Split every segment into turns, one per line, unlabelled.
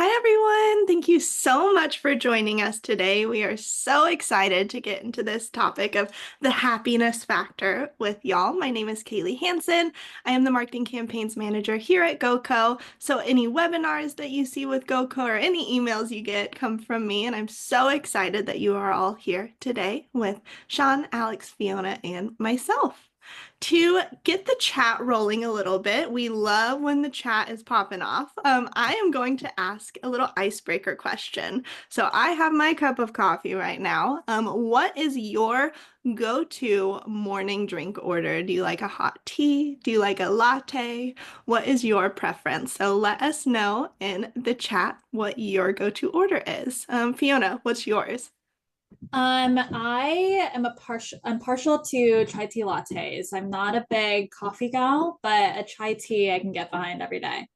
Hi, everyone. Thank you so much for joining us today. We are so excited to get into this topic of the happiness factor with y'all. My name is Kaylee Hansen. I am the marketing campaigns manager here at GoCo. So any webinars that you see with GoCo or any emails you get come from me. And I'm so excited that you are all here today with Sean, Alex, Fiona, and myself. To get the chat rolling a little bit, we love when the chat is popping off. I am going to ask a little icebreaker question. So I have my cup of coffee right now. What is your go-to morning drink order? Do you like a hot tea? Do you like a latte? What is your preference? So let us know in the chat what your go-to order is. Fiona, what's yours?
I'm partial to chai tea lattes. I'm not a big coffee gal, but a chai tea I can get behind every day.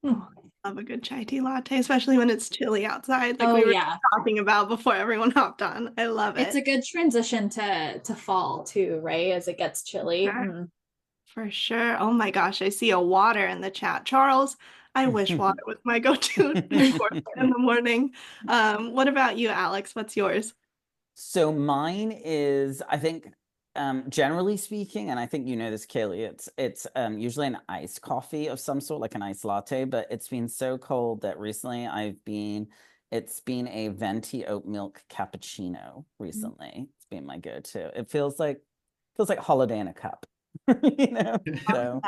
Oh, I love a good chai tea latte, especially when it's chilly outside, like
Oh
we were
yeah.
talking about before everyone hopped on. I love
It's
it.
a good transition to fall too, right? As it gets chilly.
Sure. For sure. Oh my gosh, I see a water in the chat. Charles, I wish water was my go-to drink order in the morning. What about you, Alex? What's yours?
So mine is, I think, generally speaking, and I think you know this, Kaylee, it's usually an iced coffee of some sort, like an iced latte, but it's been so cold that recently it's been a venti oat milk cappuccino recently. It's been my go-to. It feels like holiday in a cup, you know? So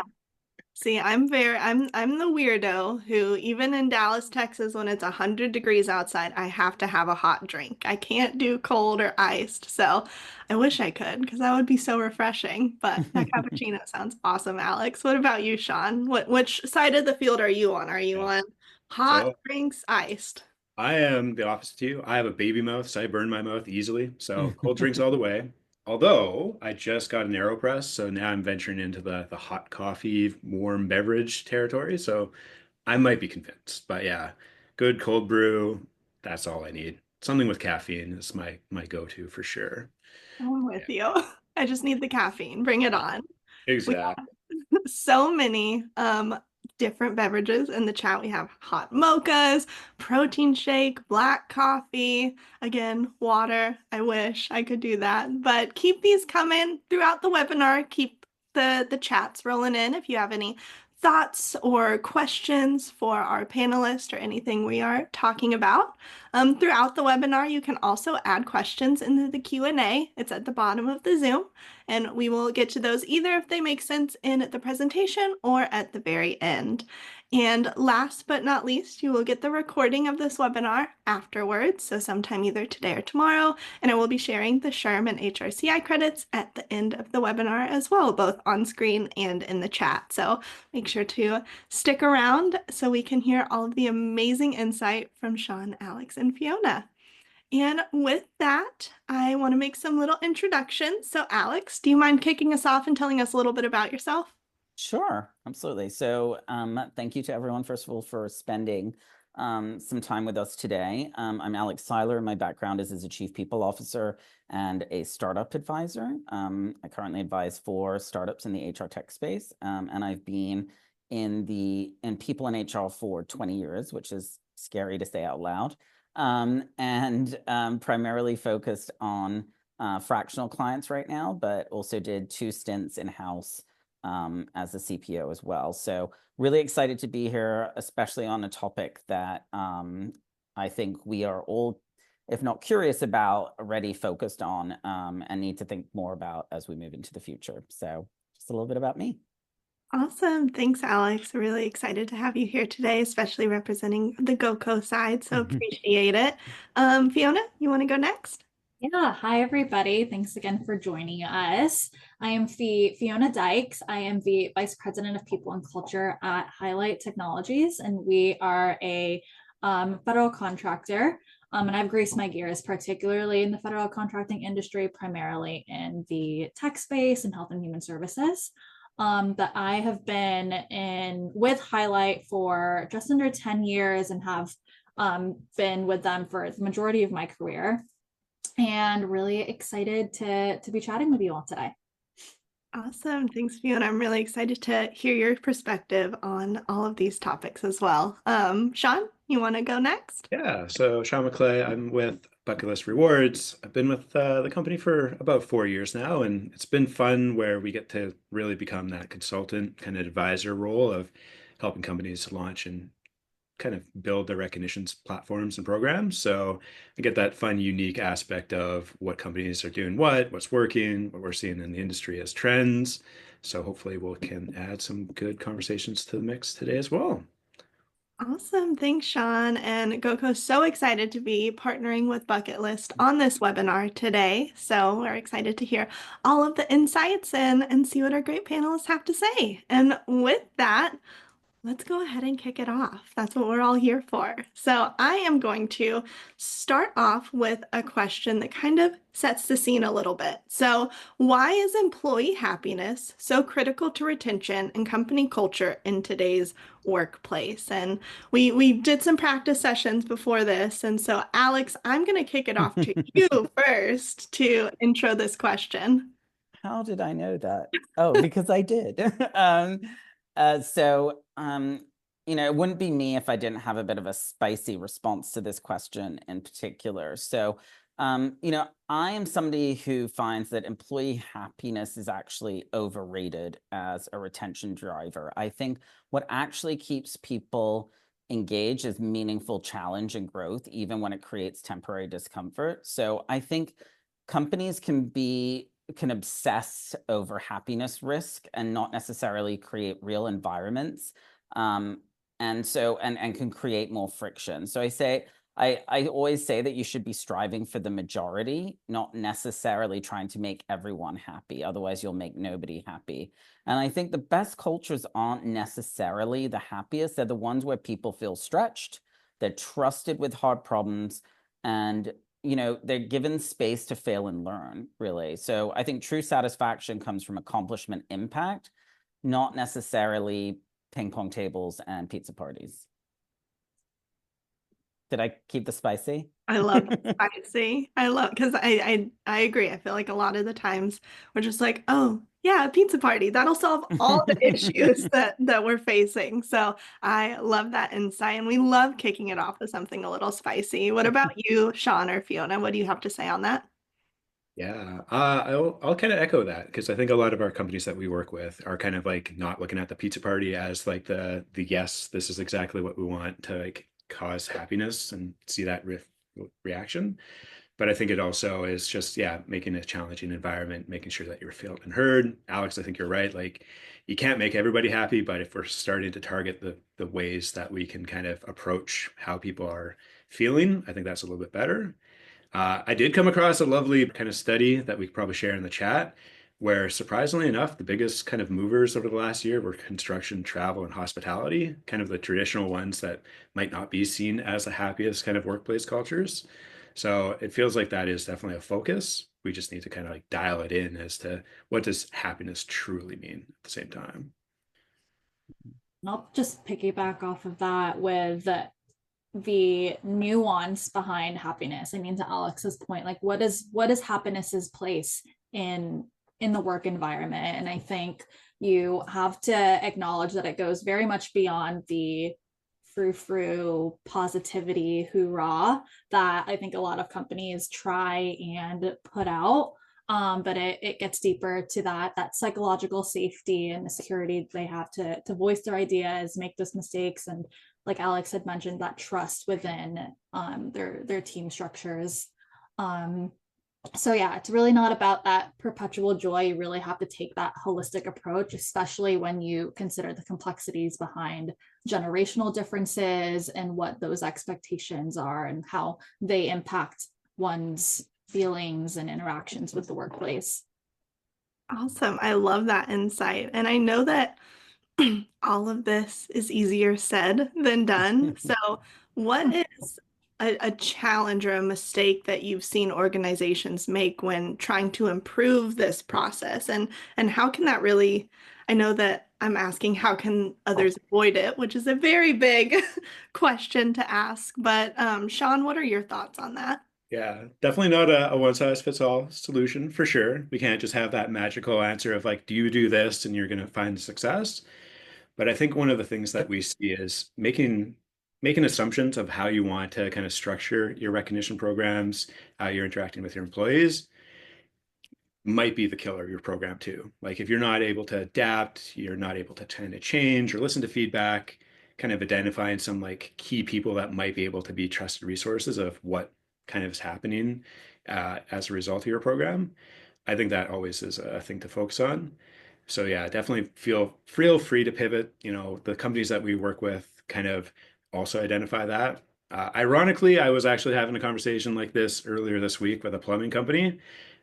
See, I'm the weirdo who even in Dallas, Texas, when it's 100 degrees outside, I have to have a hot drink. I can't do cold or iced. So I wish I could because that would be so refreshing. But that cappuccino sounds awesome, Alex. What about you, Sean? Which side of the field are you on? Are you
Yeah.
on hot
So
drinks, iced?
I am the opposite to you. I have a baby mouth, so I burn my mouth easily. So cold drinks all the way. Although I just got an AeroPress, so now I'm venturing into the hot coffee, warm beverage territory. So I might be convinced. But yeah, good cold brew, that's all I need. Something with caffeine is my go-to for sure.
I'm with
Yeah,
you. I just need the caffeine. Bring it on. We
exactly.
so many different beverages in the chat. We have hot mochas, protein shake, black coffee, again, water. I wish I could do that. But keep these coming throughout the webinar. Keep the chats rolling in if you have any thoughts or questions for our panelists or anything we are talking about. Throughout the webinar, you can also add questions into the Q&A. It's at the bottom of the Zoom. And we will get to those either if they make sense in the presentation or at the very end. And last but not least, you will get the recording of this webinar afterwards, so sometime either today or tomorrow, and I will be sharing the SHRM and HRCI credits at the end of the webinar as well, both on screen and in the chat. So make sure to stick around so we can hear all of the amazing insight from Sean, Alex, and Fiona. And with that, I want to make some little introductions. So, Alex, do you mind kicking us off and telling us a little bit about yourself?
sure, absolutely. So thank you to everyone, first of all, for spending some time with us today. I'm Alex Seiler. My background is as a chief people officer and a startup advisor. I currently advise 4 startups in the HR tech space, and I've been in people in HR for 20 years, which is scary to say out loud, and primarily focused on fractional clients right now, but also did 2 stints in-house as a CPO as well. So really excited to be here, especially on a topic that I think we are all, if not curious about, already focused on and need to think more about as we move into the future. So just a little bit about me.
Awesome. Thanks, Alex. Really excited to have you here today, especially representing the GoCo side. So appreciate it. Fiona, you want to go next?
Yeah, hi everybody. Thanks again for joining us. I am Fiona Dykes. I am the Vice President of People and Culture at Highlight Technologies, and we are a federal contractor. And I've graced my gears, particularly in the federal contracting industry, primarily in the tech space and health and human services. But I have been with Highlight for just under 10 years and have been with them for the majority of my career, and really excited to be chatting with you all today.
Awesome. Thanks, Fiona. I'm really excited to hear your perspective on all of these topics as well. Sean, you want to go next?
Yeah, so Sean McClay, I'm with Bucketlist Rewards. I've been with the company for about 4 years now, and it's been fun where we get to really become that consultant kind of advisor role of helping companies launch and kind of build their recognitions platforms and programs. So I get that fun, unique aspect of what companies are doing, what's working, what we're seeing in the industry as trends. So hopefully we can add some good conversations to the mix today as well.
Awesome. Thanks, Sean. And GoCo is so excited to be partnering with Bucket List on this webinar today. So we're excited to hear all of the insights and see what our great panelists have to say. And with that, let's go ahead and kick it off. That's what we're all here for. So I am going to start off with a question that kind of sets the scene a little bit. So why is employee happiness so critical to retention and company culture in today's workplace? And we did some practice sessions before this. And so Alex, I'm going to kick it off to you first to intro this question.
How did I know that? Oh, because I did. It wouldn't be me if I didn't have a bit of a spicy response to this question in particular. So, I am somebody who finds that employee happiness is actually overrated as a retention driver. I think what actually keeps people engaged is meaningful challenge and growth, even when it creates temporary discomfort. So I think companies can obsess over happiness risk and not necessarily create real environments, and can create more friction. So I always say that you should be striving for the majority, not necessarily trying to make everyone happy. Otherwise, you'll make nobody happy. And I think the best cultures aren't necessarily the happiest. They're the ones where people feel stretched, they're trusted with hard problems, and they're given space to fail and learn, really. So I think true satisfaction comes from accomplishment impact, not necessarily ping pong tables and pizza parties. Did I keep the spicy?
I love spicy. I love because I agree. I feel like a lot of the times we're just like, oh yeah, a pizza party. That'll solve all the issues that we're facing. So I love that insight. And we love kicking it off with something a little spicy. What about you, Sean or Fiona? What do you have to say on that?
Yeah, I'll kind of echo that because I think a lot of our companies that we work with are kind of like not looking at the pizza party as like the yes, this is exactly what we want to like cause happiness and see that reaction. But I think it also is just, yeah, making a challenging environment, making sure that you're felt and heard. Alex, I think you're right. Like you can't make everybody happy, but if we're starting to target the ways that we can kind of approach how people are feeling, I think that's a little bit better. I did come across a lovely kind of study that we could probably share in the chat, where surprisingly enough, the biggest kind of movers over the last year were construction, travel, and hospitality, kind of the traditional ones that might not be seen as the happiest kind of workplace cultures. So it feels like that is definitely a focus. We just need to kind of like dial it in as to what does happiness truly mean at the same time.
I'll just piggyback off of that with the nuance behind happiness. I mean, to Alex's point, like what is happiness's place in the work environment? And I think you have to acknowledge that it goes very much beyond the frou-frou positivity hoorah that I think a lot of companies try and put out. But it gets deeper to that psychological safety and the security they have to voice their ideas, make those mistakes, and like Alex had mentioned, that trust within their team structures. So yeah, it's really not about that perpetual joy. You really have to take that holistic approach, especially when you consider the complexities behind generational differences and what those expectations are and how they impact one's feelings and interactions with the workplace.
Awesome. I love that insight. And I know that all of this is easier said than done. So, what is a challenge or a mistake that you've seen organizations make when trying to improve this process? And how can that really, I know that I'm asking how can others avoid it, which is a very big question to ask. But Sean, what are your thoughts on that?
Yeah, definitely not a one size fits all solution for sure. We can't just have that magical answer of like, do you do this and you're going to find success? But I think one of the things that we see is making assumptions of how you want to kind of structure your recognition programs, how you're interacting with your employees might be the killer of your program too. Like if you're not able to adapt, you're not able to kind of change or listen to feedback, kind of identifying some like key people that might be able to be trusted resources of what kind of is happening as a result of your program. I think that always is a thing to focus on. So yeah, definitely feel free to pivot. You know, the companies that we work with kind of also identify that. Ironically, I was actually having a conversation like this earlier this week with a plumbing company,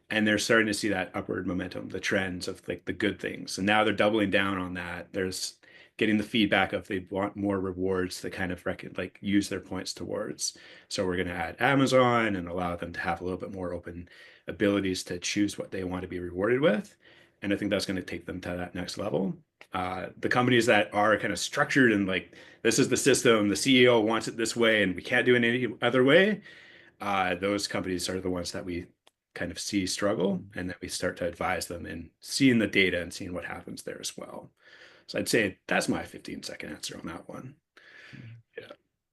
and they're starting to see that upward momentum, the trends of like the good things. And now they're doubling down on that. There's getting the feedback of they want more rewards to kind of like use their points towards. So we're going to add Amazon and allow them to have a little bit more open abilities to choose what they want to be rewarded with. And I think that's going to take them to that next level. The companies that are kind of structured and like, this is the system, the CEO wants it this way, and we can't do it any other way. Those companies are the ones that we kind of see struggle, and that we start to advise them and seeing the data and seeing what happens there as well. So I'd say that's my 15-second answer on that one. Yeah.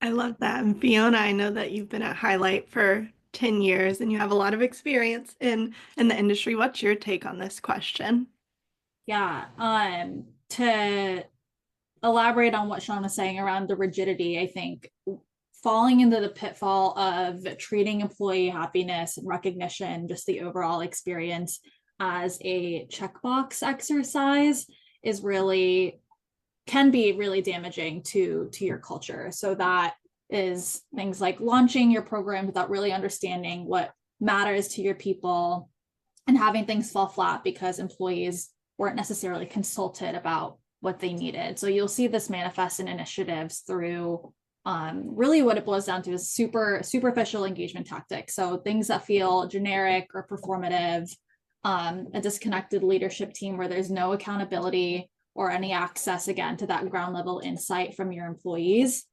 I love that. And Fiona, I know that you've been at Highlight for 10 years and you have a lot of experience in the industry. What's your take on this question?
Yeah, to elaborate on what Sean was saying around the rigidity, I think falling into the pitfall of treating employee happiness and recognition, just the overall experience, as a checkbox exercise is really can be really damaging to your culture. So that is things like launching your program without really understanding what matters to your people and having things fall flat because employees weren't necessarily consulted about what they needed. So you'll see this manifest in initiatives through really what it boils down to is superficial engagement tactics. So things that feel generic or performative, a disconnected leadership team where there's no accountability or any access again to that ground level insight from your employees.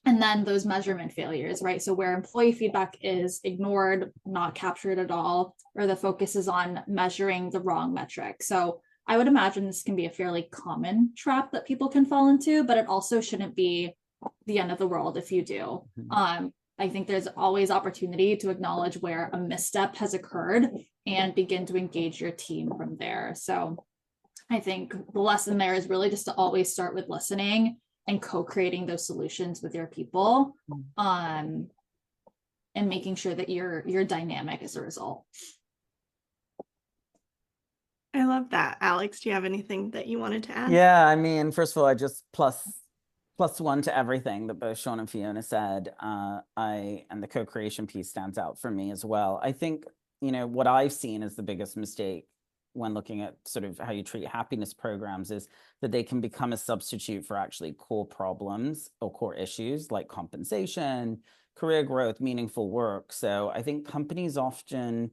And then those measurement failures, right? So where employee feedback is ignored, not captured at all, or the focus is on measuring the wrong metric. So I would imagine this can be a fairly common trap that people can fall into, but it also shouldn't be the end of the world if you do. I think there's always opportunity to acknowledge where a misstep has occurred and begin to engage your team from there. So I think the lesson there is really just to always start with listening and co-creating those solutions with your people, and making sure that you're dynamic as a result.
I love that. Alex, do you have anything that you wanted to add?
Yeah, I mean, first of all, I just plus one to everything that both Sean and Fiona said. And the co-creation piece stands out for me as well. I think, you know, what I've seen as the biggest mistake when looking at sort of how you treat happiness programs is that they can become a substitute for actually core problems or core issues like compensation, career growth, meaningful work. So I think companies often,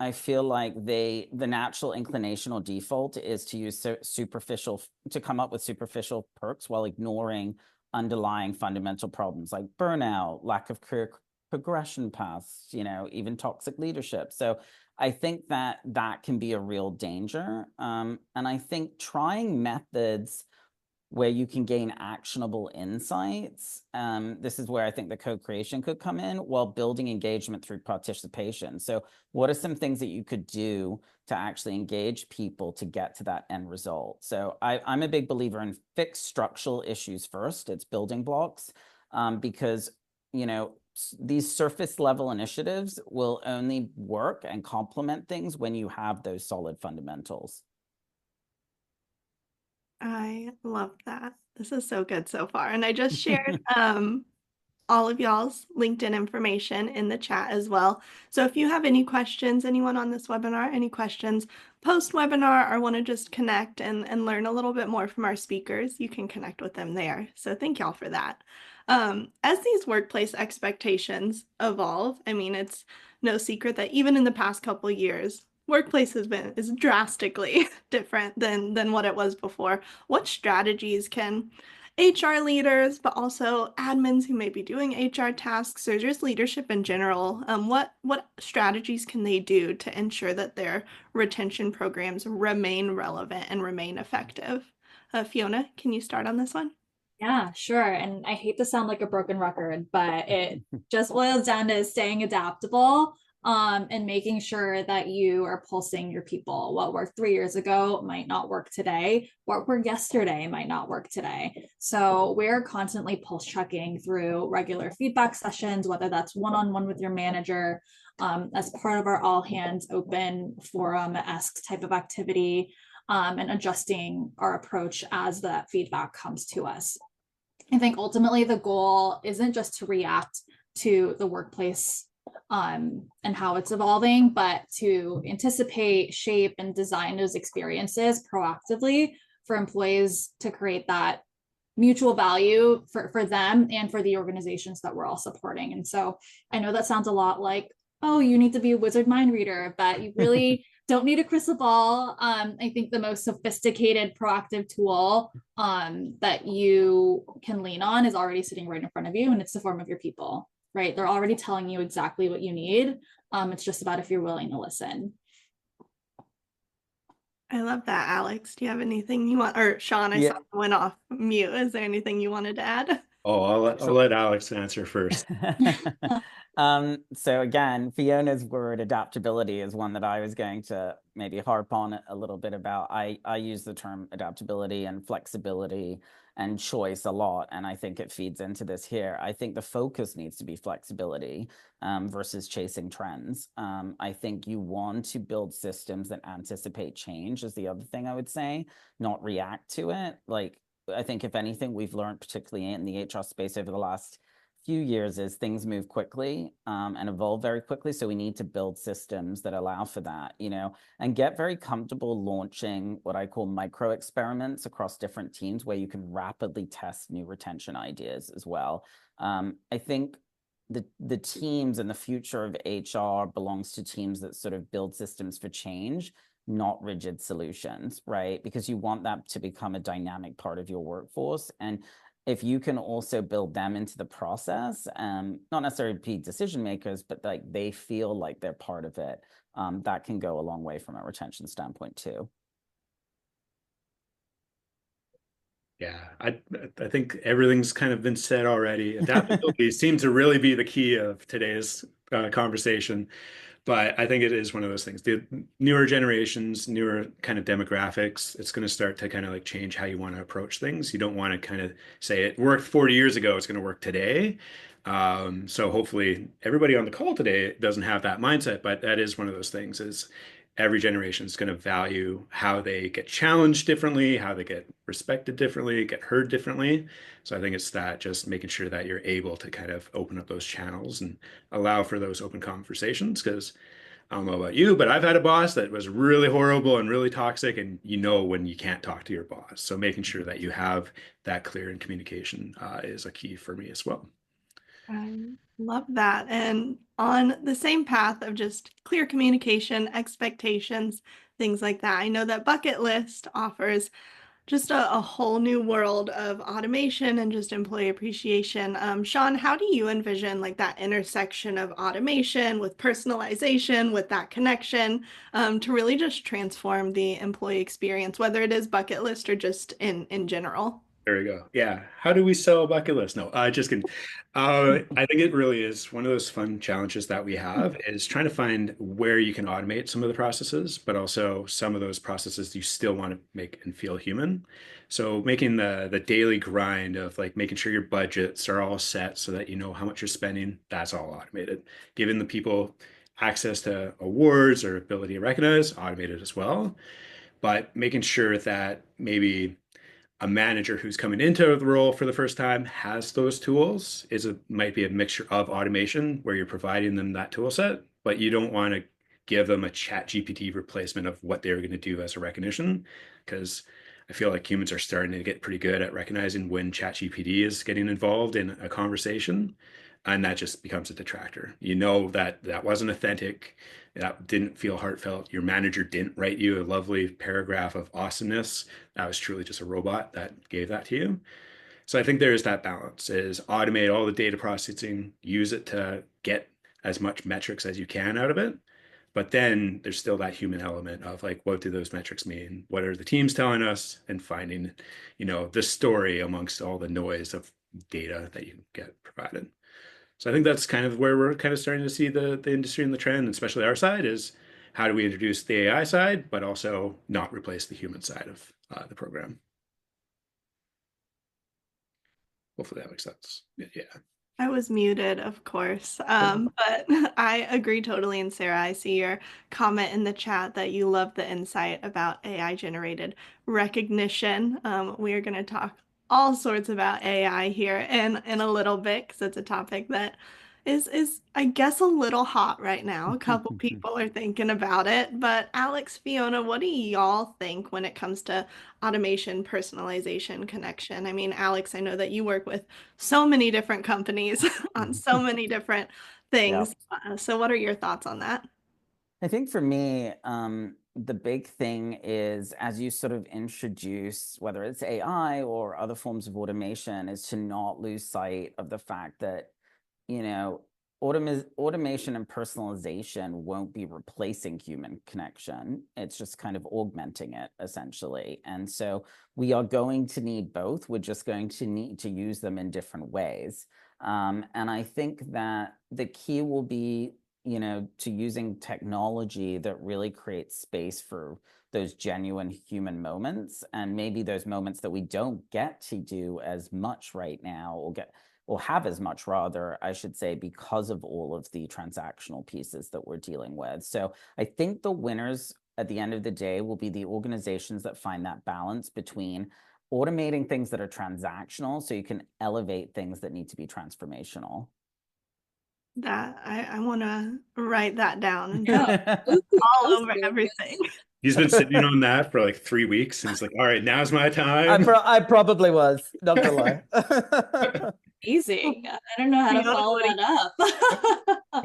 I feel like the natural inclination or default is to use to come up with superficial perks while ignoring underlying fundamental problems like burnout, lack of career progression paths, you know, even toxic leadership. So I think that can be a real danger. And I think trying methods where you can gain actionable insights, this is where I think the co-creation could come in, while building engagement through participation. So what are some things that you could do to actually engage people to get to that end result? So I'm a big believer in fix structural issues first. It's building blocks, because, you know, these surface level initiatives will only work and complement things when you have those solid fundamentals.
I love that. This is so good so far. And I just shared all of y'all's LinkedIn information in the chat as well. So if you have any questions, anyone on this webinar, any questions post-webinar, or want to just connect and learn a little bit more from our speakers, you can connect with them there. So thank y'all for that. As these workplace expectations evolve, I mean, it's no secret that even in the past couple of years, workplace is drastically different than what it was before. What strategies can HR leaders, but also admins who may be doing HR tasks or just leadership in general. What strategies can they do to ensure that their retention programs remain relevant and remain effective? Fiona, can you start on this one?
Yeah, sure. And I hate to sound like a broken record, but it just boils down to staying adaptable, and making sure that you are pulsing your people. What worked 3 years ago might not work today. What worked yesterday might not work today. So we're constantly pulse checking through regular feedback sessions, whether that's one-on-one with your manager, as part of our all hands open forum-esque type of activity, and adjusting our approach as that feedback comes to us. I think ultimately the goal isn't just to react to the workplace, and how it's evolving, but to anticipate, shape, and design those experiences proactively for employees to create that mutual value for them and for the organizations that we're all supporting. And so I know that sounds a lot like, oh, you need to be a wizard mind reader, but you really don't need a crystal ball. I think the most sophisticated proactive tool that you can lean on is already sitting right in front of you, and it's the form of your people, right? They're already telling you exactly what you need. It's just about if you're willing to listen.
I love that, Alex. Do you have anything you want? Or Sean, I saw
Yeah.
you went off mute. Is there anything you wanted to add?
Oh, I'll let Alex answer first.
So again, Fiona's word adaptability is one that I was going to maybe harp on a little bit about. I use the term adaptability and flexibility and choice a lot, and I think it feeds into this here. I think the focus needs to be flexibility versus chasing trends. I think you want to build systems that anticipate change is the other thing I would say, not react to it. Like, I think if anything we've learned, particularly in the HR space over the last few years, is things move quickly and evolve very quickly. So we need to build systems that allow for that, and get very comfortable launching what I call micro experiments across different teams where you can rapidly test new retention ideas as well. I think the teams and the future of HR belongs to teams that sort of build systems for change, not rigid solutions, right? Because you want that to become a dynamic part of your workforce. And if you can also build them into the process, not necessarily be decision makers, but like they feel like they're part of it, that can go a long way from a retention standpoint too.
Yeah, I think everything's kind of been said already. Adaptability seems to really be the key of today's conversation. But I think it is one of those things. The newer generations, newer kind of demographics, it's going to start to kind of like change how you want to approach things. You don't want to kind of say it worked 40 years ago, it's going to work today. So hopefully everybody on the call today doesn't have that mindset, but that is one of those things is every generation is going to value how they get challenged differently, how they get respected differently, get heard differently. So I think it's that just making sure that you're able to kind of open up those channels and allow for those open conversations. Because I don't know about you, but I've had a boss that was really horrible and really toxic, and when you can't talk to your boss. So making sure that you have that clear in communication is a key for me as well.
I love that. And on the same path of just clear communication, expectations, things like that, I know that Bucketlist offers just a whole new world of automation and just employee appreciation. Sean, how do you envision like that intersection of automation with personalization, with that connection, to really just transform the employee experience, whether it is Bucketlist or just in general?
There we go. Yeah. How do we sell a bucket list? No, just kidding. I think it really is one of those fun challenges that we have is trying to find where you can automate some of the processes, but also some of those processes you still want to make and feel human. So making the daily grind of like making sure your budgets are all set so that you know how much you're spending, that's all automated. Giving the people access to awards or ability to recognize, automated as well. But making sure that maybe a manager who's coming into the role for the first time has those tools might be a mixture of automation where you're providing them that tool set, but you don't want to give them a chat GPT replacement of what they're going to do as a recognition, because I feel like humans are starting to get pretty good at recognizing when chat GPT is getting involved in a conversation, and that just becomes a detractor. That wasn't authentic. That didn't feel heartfelt. Your manager didn't write you a lovely paragraph of awesomeness. That was truly just a robot that gave that to you. So I think there is that balance, is automate all the data processing, use it to get as much metrics as you can out of it. But then there's still that human element of like, what do those metrics mean? What are the teams telling us? And finding, the story amongst all the noise of data that you get provided. So I think that's kind of where we're kind of starting to see the industry and the trend, especially our side, is how do we introduce the AI side, but also not replace the human side of the program. Hopefully that makes sense. Yeah.
I was muted, of course. But I agree totally. And Sarah, I see your comment in the chat that you love the insight about AI generated recognition. We are going to talk all sorts about AI here in a little bit because it's a topic that is I guess a little hot right now. A couple people are thinking about it. But Alex, Fiona, what do y'all think when it comes to automation, personalization, connection? I mean, Alex, I know that you work with so many different companies on so many different things. So what are your thoughts on that?
I think for me, the big thing is, as you sort of introduce, whether it's AI or other forms of automation, is to not lose sight of the fact that, automation and personalization won't be replacing human connection. It's just kind of augmenting it, essentially. And so we are going to need both. We're just going to need to use them in different ways. And I think that the key will be, to using technology that really creates space for those genuine human moments, and maybe those moments that we don't get to do as much right now, or have as much, rather, I should say, because of all of the transactional pieces that we're dealing with. So I think the winners at the end of the day will be the organizations that find that balance between automating things that are transactional so you can elevate things that need to be transformational.
That I want to write that down and
Yeah.
all over everything.
He's been sitting on that for like 3 weeks, and he's like, all right, now's my time.
I probably was, not gonna lie.
Amazing. I don't know how to follow that up.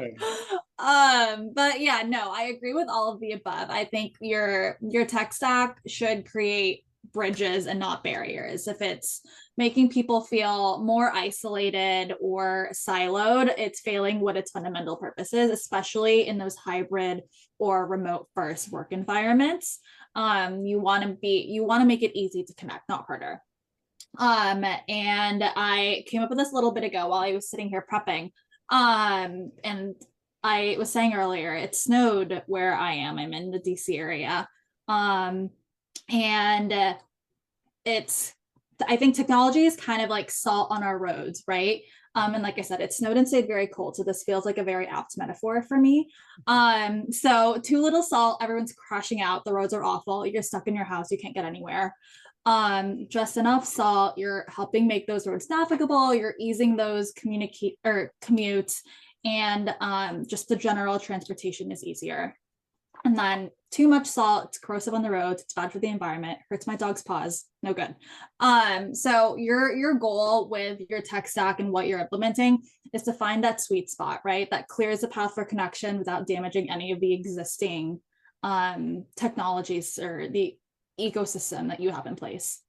But yeah, no, I agree with all of the above. I think your tech stack should create bridges and not barriers. If it's making people feel more isolated or siloed, it's failing what its fundamental purpose is, especially in those hybrid or remote first work environments. You want to make it easy to connect, not harder. And I came up with this a little bit ago while I was sitting here prepping. And I was saying earlier, it snowed where I am. I'm in the DC area. And I think technology is kind of like salt on our roads, right? And like I said, it snowed and stayed very cold. So this feels like a very apt metaphor for me. So too little salt, everyone's crashing out. The roads are awful. You're stuck in your house. You can't get anywhere. Just enough salt, you're helping make those roads navigable, you're easing those commutes, and just the general transportation is easier. And then too much salt, it's corrosive on the roads, it's bad for the environment, hurts my dog's paws, no good. So your goal with your tech stack and what you're implementing is to find that sweet spot, right? That clears the path for connection without damaging any of the existing technologies or the ecosystem that you have in place.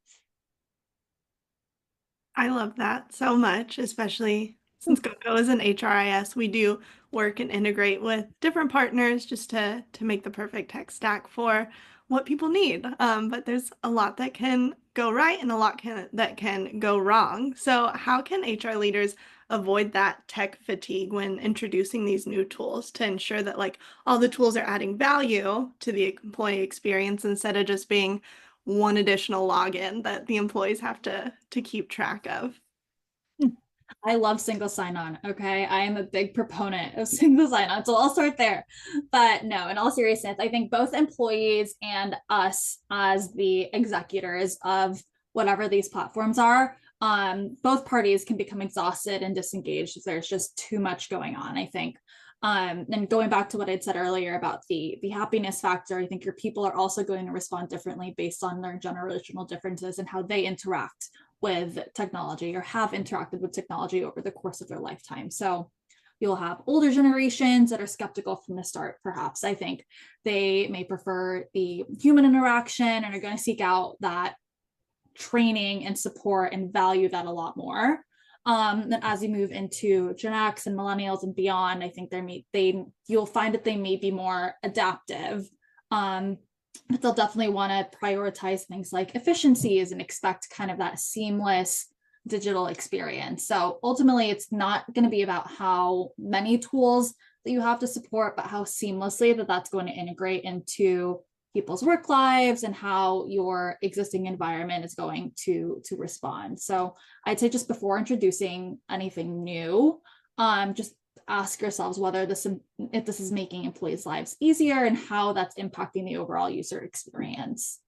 I love that so much, especially since GoCo is an HRIS. We do work and integrate with different partners just to make the perfect tech stack for what people need. But there's a lot that can go right and a lot that can go wrong. So how can HR leaders avoid that tech fatigue when introducing these new tools to ensure that like all the tools are adding value to the employee experience instead of just being one additional login that the employees have to keep track of?
I love single sign-on. Okay. I am a big proponent of single sign-on. So I'll start there. But no, in all seriousness, I think both employees and us as the executors of whatever these platforms are, both parties can become exhausted and disengaged if there's just too much going on, I think. And going back to what I'd said earlier about the happiness factor, I think your people are also going to respond differently based on their generational differences and how they interact with technology or have interacted with technology over the course of their lifetime. So you'll have older generations that are skeptical from the start, perhaps. I think they may prefer the human interaction and are going to seek out that training and support and value that a lot more. Then as you move into Gen X and millennials and beyond, I think you'll find that they may be more adaptive. But they'll definitely want to prioritize things like efficiencies and expect kind of that seamless digital experience. So ultimately, it's not going to be about how many tools that you have to support, but how seamlessly that's going to integrate into people's work lives and how your existing environment is going to respond. So I'd say just before introducing anything new, just ask yourselves if this is making employees' lives easier and how that's impacting the overall user experience.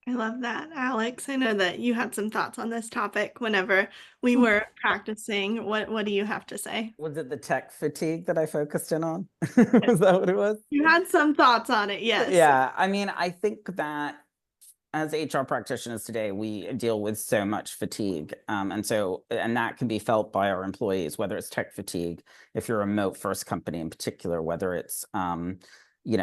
I love that, Alex. I know that you had some thoughts on this topic whenever we were practicing. What do you have to say?
Was it the tech fatigue that I focused in on? Was that what it was?
You had some thoughts on it, yes.
Yeah, I mean, I think that as HR practitioners today, we deal with so much fatigue. And that can be felt by our employees, whether it's tech fatigue, if you're a remote first company in particular, whether it's,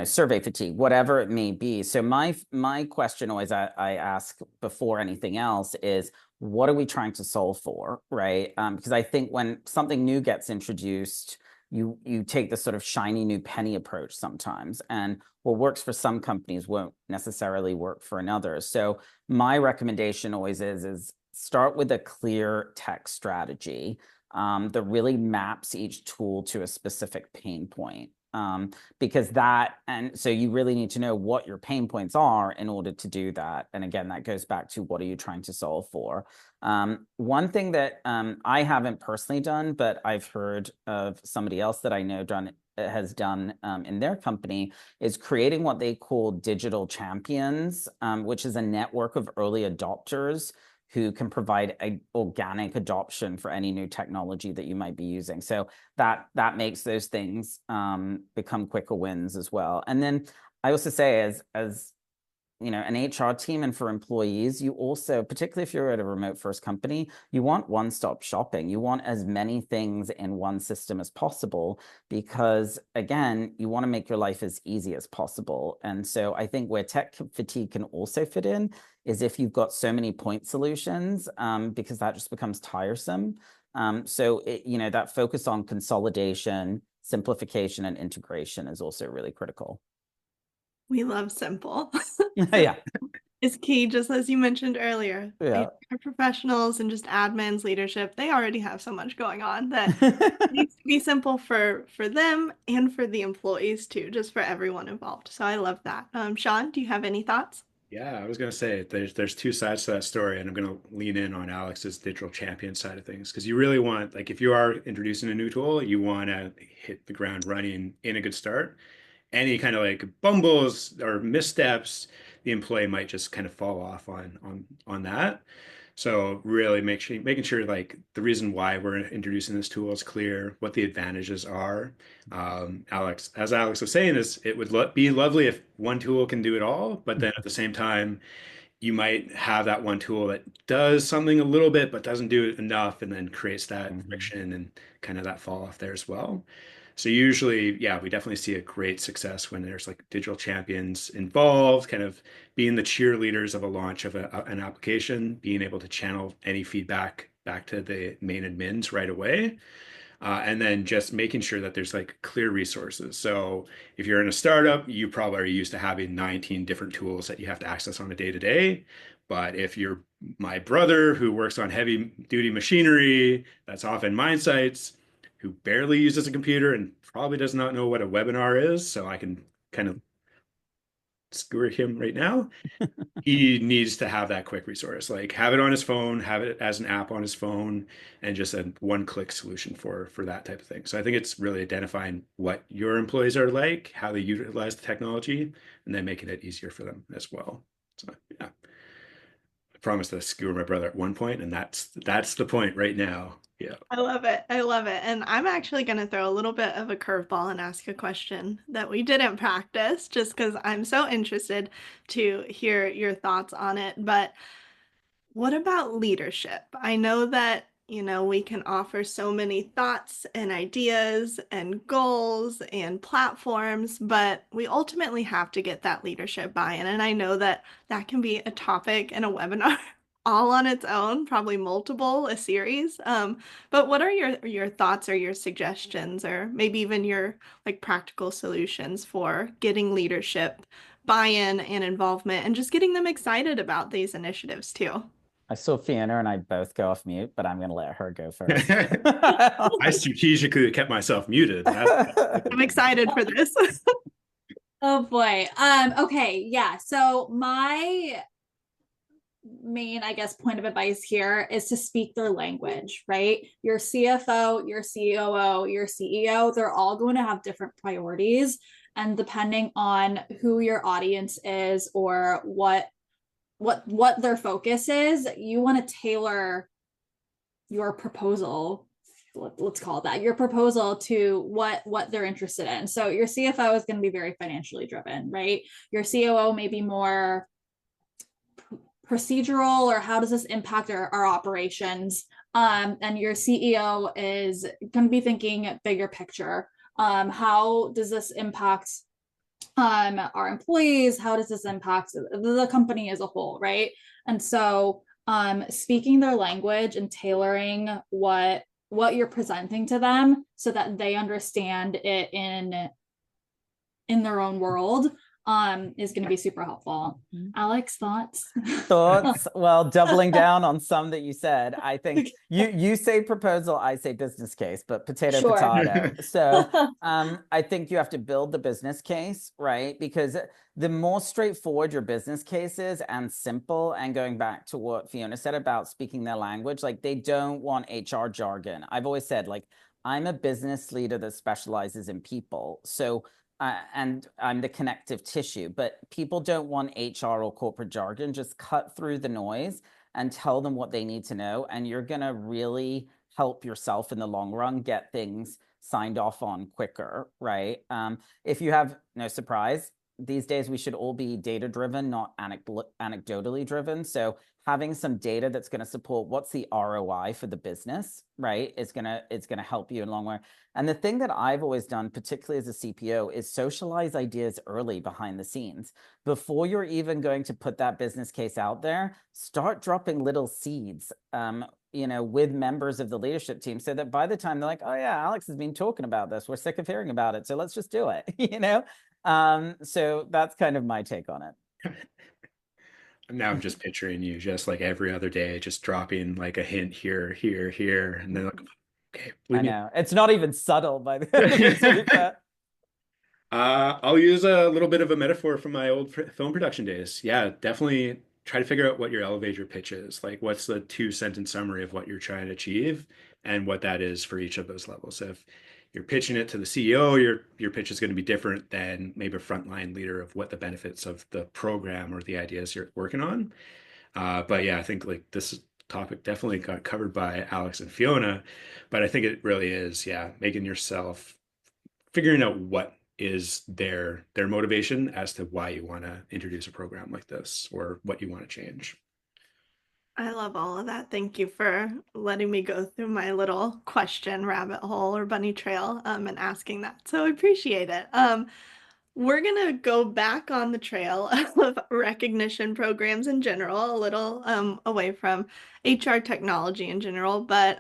survey fatigue, whatever it may be. So my question always I ask before anything else is, what are we trying to solve for, right? Because I think when something new gets introduced, you take this sort of shiny new penny approach sometimes, and what works for some companies won't necessarily work for another. So my recommendation always is start with a clear tech strategy that really maps each tool to a specific pain point. So you really need to know what your pain points are in order to do that. And again, that goes back to what are you trying to solve for? One thing that I haven't personally done, but I've heard of somebody else that I know has done in their company, is creating what they call digital champions, which is a network of early adopters who can provide an organic adoption for any new technology that you might be using. So that makes those things become quicker wins as well. And then I also say, as an HR team and for employees, you also, particularly if you're at a remote first company, you want one-stop shopping. You want as many things in one system as possible, because again, you want to make your life as easy as possible. And so I think where tech fatigue can also fit in is if you've got so many point solutions, because that just becomes tiresome. That focus on consolidation, simplification, and integration is also really critical.
We love simple.
Yeah.
Is key, just as you mentioned earlier.
Yeah.
HR professionals and just admins, leadership, they already have so much going on that it needs to be simple for them and for the employees too, just for everyone involved. So I love that. Sean, do you have any thoughts?
Yeah, I was going to say there's two sides to that story, and I'm going to lean in on Alex's digital champion side of things, because you really want, like, if you are introducing a new tool, you want to hit the ground running in a good start. Any kind of like bumbles or missteps, the employee might just kind of fall off on that. So really making sure like the reason why we're introducing this tool is clear, what the advantages are. As Alex was saying, is it would be lovely if one tool can do it all, but then at the same time, you might have that one tool that does something a little bit, but doesn't do it enough, and then creates that friction and kind of that fall off there as well. So usually, yeah, we definitely see a great success when there's like digital champions involved, kind of being the cheerleaders of a launch of an application, being able to channel any feedback back to the main admins right away. And then just making sure that there's like clear resources. So if you're in a startup, you probably are used to having 19 different tools that you have to access on a day-to-day. But if you're my brother who works on heavy duty machinery, that's often mine sites, who barely uses a computer and probably does not know what a webinar is, so I can kind of skewer him right now. He needs to have that quick resource, like have it on his phone, have it as an app on his phone, and just a one-click solution for that type of thing. So I think it's really identifying what your employees are like, how they utilize the technology, and then making it easier for them as well. So yeah, I promised to skewer my brother at one point, and that's the point right now. Yeah.
I love it. I love it. And I'm actually going to throw a little bit of a curveball and ask a question that we didn't practice, just because I'm so interested to hear your thoughts on it. But what about leadership? I know that you know, we can offer so many thoughts and ideas and goals and platforms, but we ultimately have to get that leadership buy-in. And I know that that can be a topic in a webinar all on its own, probably multiple, a series. But what are your thoughts or your suggestions, or maybe even your like practical solutions for getting leadership buy-in and involvement and just getting them excited about these initiatives too?
I saw Fiona and I both go off mute, but I'm going to let her go first.
I strategically kept myself muted.
I'm excited for this.
Oh boy. Okay, yeah. So my main, I guess, point of advice here is to speak their language, right? Your CFO, your COO, your CEO, they're all going to have different priorities. And depending on who your audience is or what their focus is, you want to tailor your proposal, let's call it that, your proposal to what they're interested in. So your CFO is going to be very financially driven, right? Your COO may be more procedural, or how does this impact our operations? And your CEO is going to be thinking bigger picture. How does this impact our employees? How does this impact the company as a whole, right? And so speaking their language and tailoring what you're presenting to them so that they understand it in their own world is going to be super helpful. Alex, thoughts?
Thoughts? Well, doubling down on some that you said, I think you say proposal, I say business case, but potato,
Sure.
potato. So I think you have to build the business case, right? Because the more straightforward your business case is and simple, and going back to what Fiona said about speaking their language, like they don't want HR jargon. I've always said, like, I'm a business leader that specializes in people. So and I'm the connective tissue, but people don't want HR or corporate jargon. Just cut through the noise and tell them what they need to know. And you're going to really help yourself in the long run get things signed off on quicker, right? If you have, no surprise, these days we should all be data driven, not anecdotally driven. So having some data that's going to support what's the ROI for the business, right? It's going to help you in the long run. And the thing that I've always done, particularly as a CPO, is socialize ideas early behind the scenes. Before you're even going to put that business case out there, start dropping little seeds, with members of the leadership team, so that by the time they're like, oh yeah, Alex has been talking about this, we're sick of hearing about it, so let's just do it, So that's kind of my take on it.
Now I'm just picturing you just like every other day, just dropping like a hint here, and then like, okay.
I know. It's not even subtle by the end of this week.
I'll use a little bit of a metaphor from my old film production days. Yeah, definitely try to figure out what your elevator pitch is. Like, what's the 2-sentence summary of what you're trying to achieve and what that is for each of those levels. So if you're pitching it to the CEO, your pitch is going to be different than maybe a frontline leader of what the benefits of the program or the ideas you're working on. But yeah, I think like this topic definitely got covered by Alex and Fiona, but I think it really is, yeah, figuring out what is their motivation as to why you want to introduce a program like this or what you want to change.
I love all of that. Thank you for letting me go through my little question rabbit hole or bunny trail and asking that. So I appreciate it. We're gonna go back on the trail of recognition programs in general, a little away from HR technology in general. But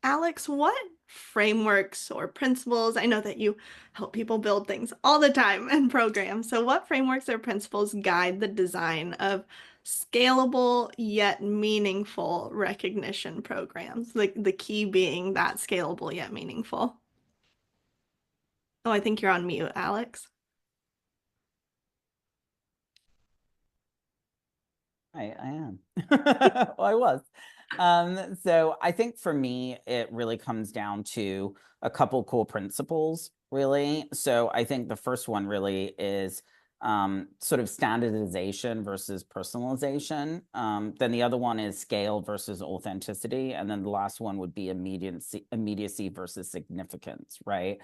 Alex, what frameworks or principles? I know that you help people build things all the time in programs. So what frameworks or principles guide the design of scalable yet meaningful recognition programs? Like the key being that scalable yet meaningful. Oh, I think you're on mute, Alex.
I am. Well, I was. So I think for me, it really comes down to a couple core principles, really. So I think the first one really is sort of standardization versus personalization. Then the other one is scale versus authenticity. And then the last one would be immediacy versus significance, right?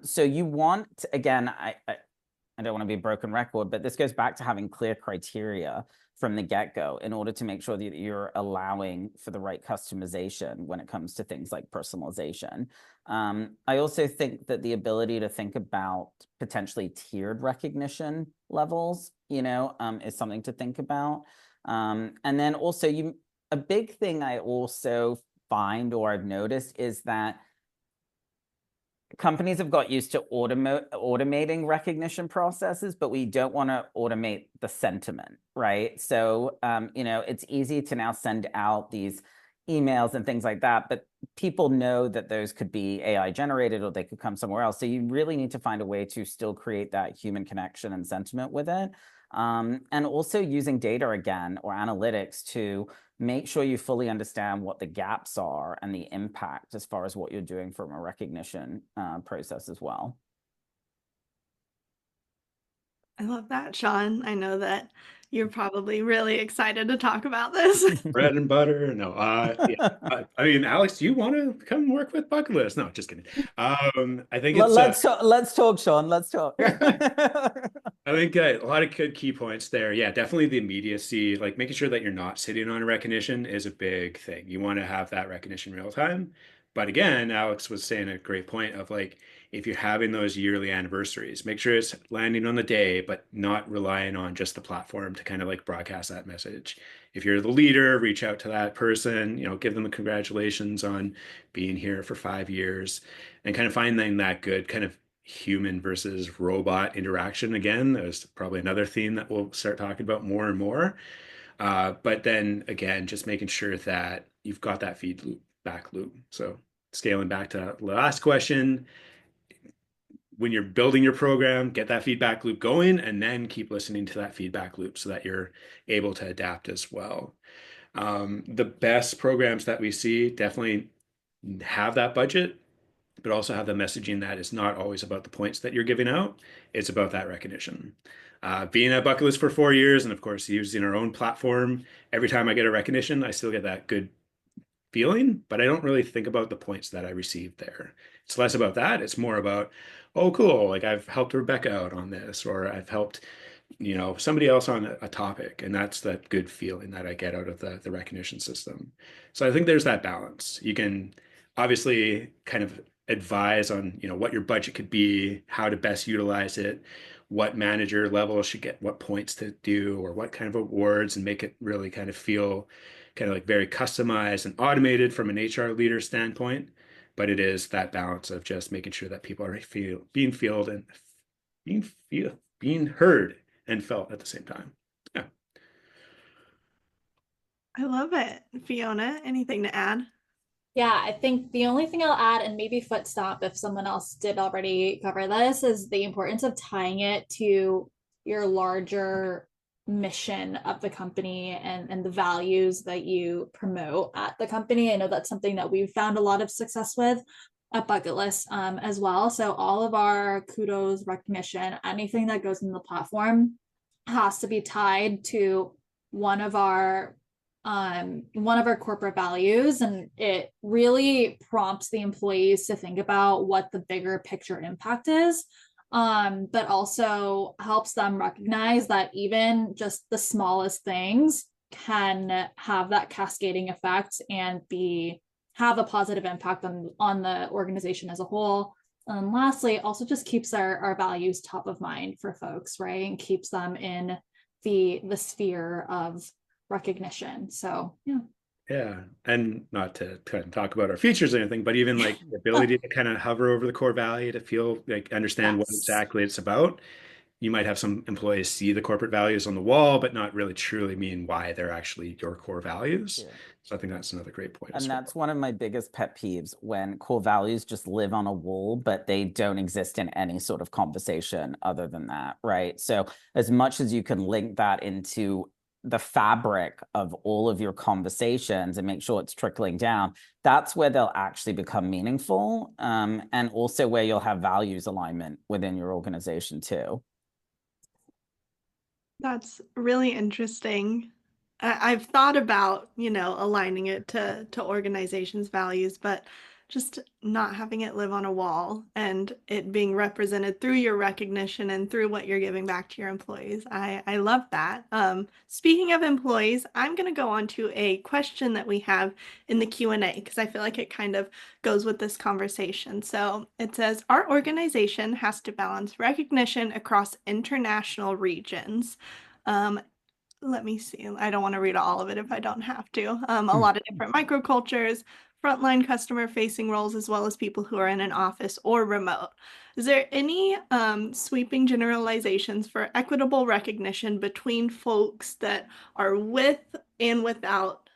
So you want, again, I don't want to be a broken record, but this goes back to having clear criteria from the get-go in order to make sure that you're allowing for the right customization when it comes to things like personalization. I also think that the ability to think about potentially tiered recognition levels, is something to think about. And then also a big thing I also find, or I've noticed, is that companies have got used to automating recognition processes, but we don't want to automate the sentiment, right? So, it's easy to now send out these emails and things like that, but people know that those could be AI generated or they could come somewhere else. So you really need to find a way to still create that human connection and sentiment with it. And also using data again, or analytics, to make sure you fully understand what the gaps are and the impact as far as what you're doing from a recognition process as well.
I love that, Sean. I know that you're probably really excited to talk about this.
Bread and butter. No, yeah. I mean, Alex, do you want to come work with Bucketlist? No, just kidding. I think it's
let's talk, Sean. Let's talk.
I think a lot of good key points there. Yeah, definitely the immediacy, like making sure that you're not sitting on a recognition is a big thing. You want to have that recognition real time. But again, Alex was saying a great point of like, if you're having those yearly anniversaries, make sure it's landing on the day, but not relying on just the platform to kind of like broadcast that message. If you're the leader, reach out to that person, give them the congratulations on being here for 5 years, and kind of finding that good kind of human versus robot interaction. Again, there's probably another theme that we'll start talking about more and more. But then again, just making sure that you've got that feedback loop. So scaling back to the last question, when you're building your program, get that feedback loop going and then keep listening to that feedback loop so that you're able to adapt as well. The best programs that we see definitely have that budget, but also have the messaging that is not always about the points that you're giving out. It's about that recognition. Being at Bucketlist for 4 years, and of course, using our own platform, every time I get a recognition, I still get that good feeling, but I don't really think about the points that I received there. It's less about that. It's more about, oh, cool, like I've helped Rebecca out on this, or I've helped, somebody else on a topic. And that's that good feeling that I get out of the recognition system. So I think there's that balance. You can obviously kind of advise on, what your budget could be, how to best utilize it, what manager level should get what points to do, or what kind of awards, and make it really kind of feel kind of like very customized and automated from an HR leader standpoint. But it is that balance of just making sure that people are being heard and felt at the same time. Yeah.
I love it. Fiona, anything to add?
Yeah, I think the only thing I'll add, and maybe foot stomp if someone else did already cover this, is the importance of tying it to your larger mission of the company and the values that you promote at the company. I know that's something that we've found a lot of success with at Bucketlist as well. So all of our kudos, recognition, anything that goes in the platform has to be tied to one of our corporate values, and it really prompts the employees to think about what the bigger picture impact is, but also helps them recognize that even just the smallest things can have that cascading effect and have a positive impact on the organization as a whole. And lastly, also just keeps our values top of mind for folks, right? And keeps them in the sphere of recognition. So
yeah, and not to kind of talk about our features or anything, but even like the ability to kind of hover over the core value to feel like understand what exactly it's about. You might have some employees see the corporate values on the wall, but not really truly mean why they're actually your core values. Yeah. So I think that's another great point.
And that's one of my biggest pet peeves, when core values just live on a wall, but they don't exist in any sort of conversation other than that, right? So as much as you can link that into the fabric of all of your conversations and make sure it's trickling down, that's where they'll actually become meaningful, and also where you'll have values alignment within your organization too.
That's really interesting. I've thought about, aligning it to organizations' values, but just not having it live on a wall and it being represented through your recognition and through what you're giving back to your employees. I love that. Speaking of employees, I'm going to go on to a question that we have in the Q&A because I feel like it kind of goes with this conversation. So it says, our organization has to balance recognition across international regions. Let me see. I don't want to read all of it if I don't have to. A lot of different microcultures, frontline customer facing roles, as well as people who are in an office or remote. Is there any sweeping generalizations for equitable recognition between folks that are with and without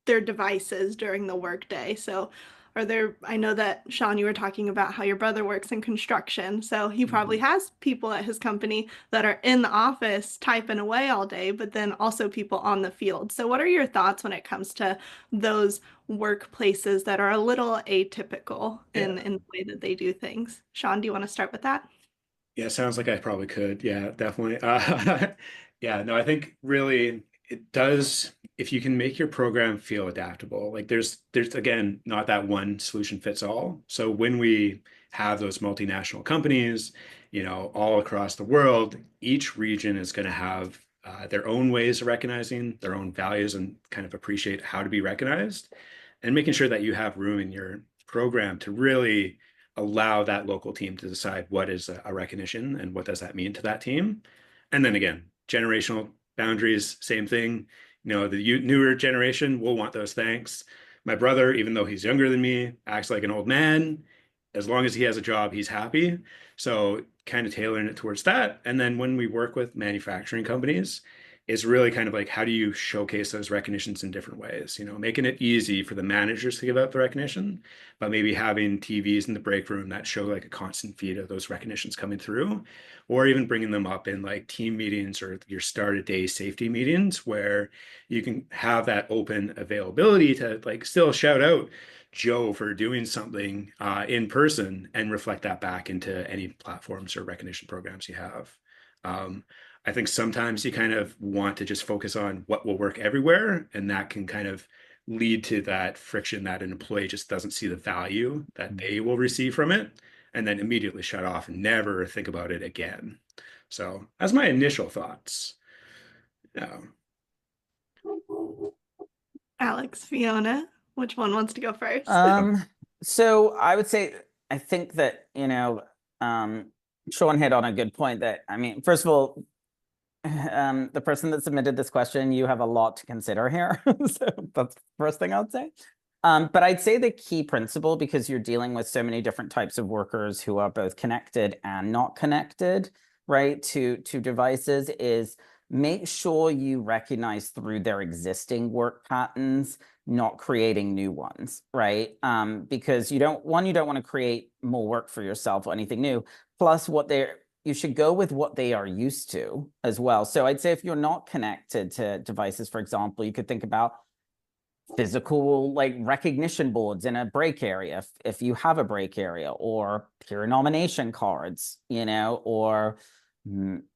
their devices during the workday? So are there, I know that Sean, you were talking about how your brother works in construction, so he probably has people at his company that are in the office typing away all day, but then also people on the field. So what are your thoughts when it comes to those workplaces that are a little atypical in the way that they do things? Sean, do you want to start with that?
Yeah, sounds like I probably could. Yeah, definitely. Yeah, no, I think really it does, if you can make your program feel adaptable, like there's again, not that one solution fits all. So when we have those multinational companies, all across the world, each region is going to have their own ways of recognizing their own values and kind of appreciate how to be recognized, and making sure that you have room in your program to really allow that local team to decide what is a recognition and what does that mean to that team. And then again, generational boundaries, same thing. The newer generation will want those thanks. My brother, even though he's younger than me, acts like an old man. As long as he has a job, he's happy. So kind of tailoring it towards that. And then when we work with manufacturing companies, it's really kind of like, how do you showcase those recognitions in different ways? Making it easy for the managers to give out the recognition, but maybe having TVs in the break room that show like a constant feed of those recognitions coming through, or even bringing them up in like team meetings or your start of day safety meetings where you can have that open availability to like still shout out Joe for doing something in person and reflect that back into any platforms or recognition programs you have. I think sometimes you kind of want to just focus on what will work everywhere, and that can kind of lead to that friction that an employee just doesn't see the value that they will receive from it, and then immediately shut off and never think about it again. So that's my initial thoughts. Yeah.
Alex, Fiona, which one wants to go first?
So I would say, I think that, Sean hit on a good point that, I mean, first of all, the person that submitted this question, you have a lot to consider here. So that's the first thing I would say. But I'd say the key principle, because you're dealing with so many different types of workers who are both connected and not connected, right, to devices, is make sure you recognize through their existing work patterns, not creating new ones, right? Because you don't want to create more work for yourself or anything new. Plus, you should go with what they are used to as well. So I'd say if you're not connected to devices, for example, you could think about physical like recognition boards in a break area if you have a break area, or peer nomination cards, or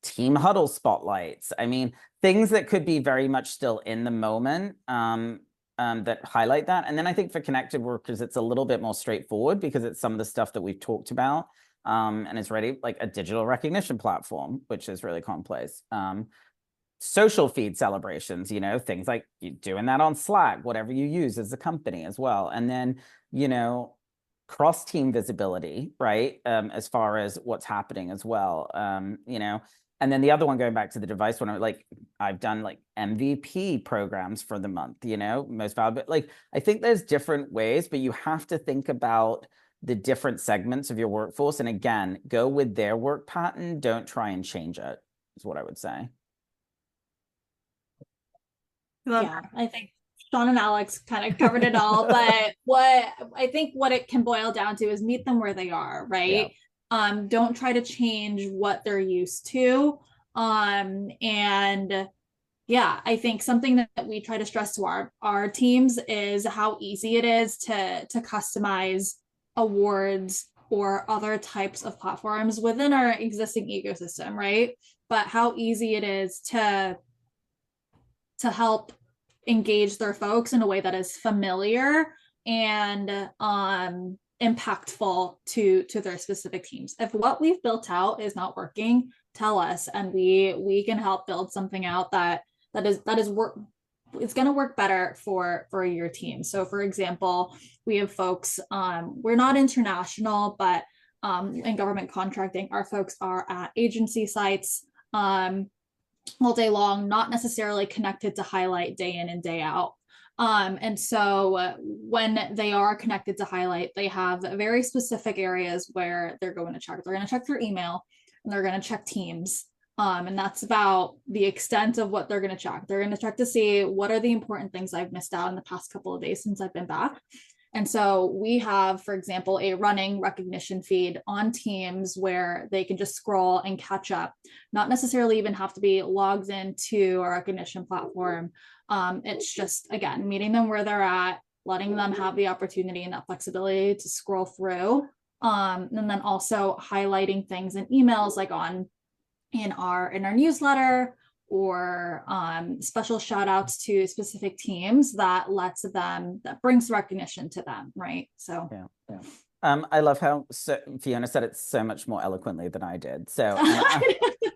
team huddle spotlights. I mean, things that could be very much still in the moment that highlight that. And then I think for connected workers, it's a little bit more straightforward because it's some of the stuff that we've talked about. And it's ready like a digital recognition platform, which is really commonplace. Social feed celebrations, things like you doing that on Slack, whatever you use as a company as well. And then, cross-team visibility, right? As far as what's happening as well, and then the other one, going back to the device one, like I've done like MVP programs for the month, most valuable. Like I think there's different ways, but you have to think about the different segments of your workforce. And again, go with their work pattern. Don't try and change it, is what I would say.
Yeah, I think Sean and Alex kind of covered it all, but what it can boil down to is meet them where they are, right? Yeah. Don't try to change what they're used to. And yeah, I think something that we try to stress to our teams is how easy it is to customize awards or other types of platforms within our existing ecosystem, right? But how easy it is to help engage their folks in a way that is familiar and impactful to their specific teams. If what we've built out is not working, tell us, and we can help build something out that is work. It's going to work better for your team. So for example, we have folks, we're not international, but in government contracting, our folks are at agency sites all day long, not necessarily connected to Highlight day in and day out. And so when they are connected to Highlight, they have very specific areas where they're going to check. They're going to check their email, and they're going to check Teams. And that's about the extent of what they're going to check. They're going to check to see what are the important things I've missed out in the past couple of days since I've been back. And so we have, for example, a running recognition feed on Teams where they can just scroll and catch up, not necessarily even have to be logged into a recognition platform. It's just, again, meeting them where they're at, letting them have the opportunity and that flexibility to scroll through. And then also highlighting things in emails, like in our newsletter, or special shout outs to specific teams that brings recognition to them, right? So
yeah. I love how Fiona said it so much more eloquently than I did. So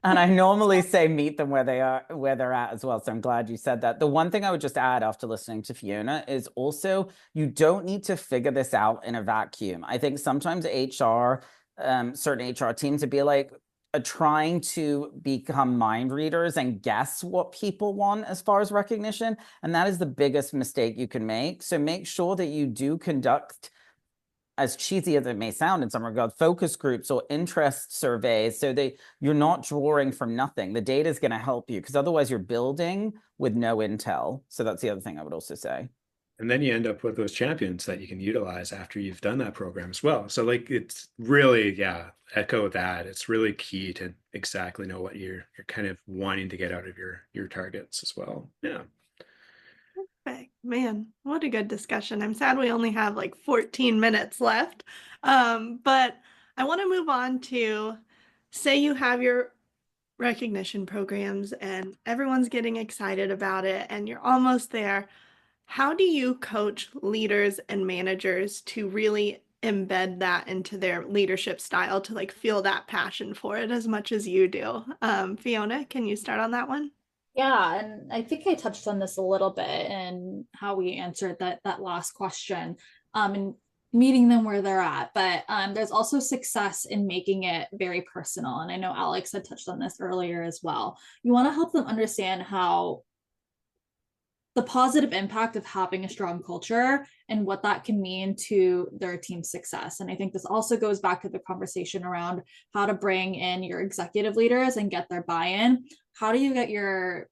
and I normally say meet them where they're at as well. So I'm glad you said that. The one thing I would just add after listening to Fiona is also, you don't need to figure this out in a vacuum. I think sometimes certain HR teams would be like, trying to become mind readers and guess what people want as far as recognition. And that is the biggest mistake you can make. So make sure that you do conduct, as cheesy as it may sound in some regard, focus groups or interest surveys, so that you're not drawing from nothing. The data is going to help you, because otherwise you're building with no intel. So that's the other thing I would also say.
And then you end up with those champions that you can utilize after you've done that program as well. So like, it's really, echo that. It's really key to exactly know what you're kind of wanting to get out of your targets as well. Yeah.
Perfect. Man, what a good discussion. I'm sad we only have like 14 minutes left. But I want to move on to, say you have your recognition programs and everyone's getting excited about it and you're almost there. How do you coach leaders and managers to really embed that into their leadership style, to like feel that passion for it as much as you do? Fiona, can you start on that one?
yeah, and I think I touched on this a little bit and how we answered that last question, and meeting them where they're at. But there's also success in making it very personal. And I know Alex had touched on this earlier as well. You want to help them understand how the positive impact of having a strong culture and what that can mean to their team's success. And I think this also goes back to the conversation around how to bring in your executive leaders and get their buy-in. How do you get your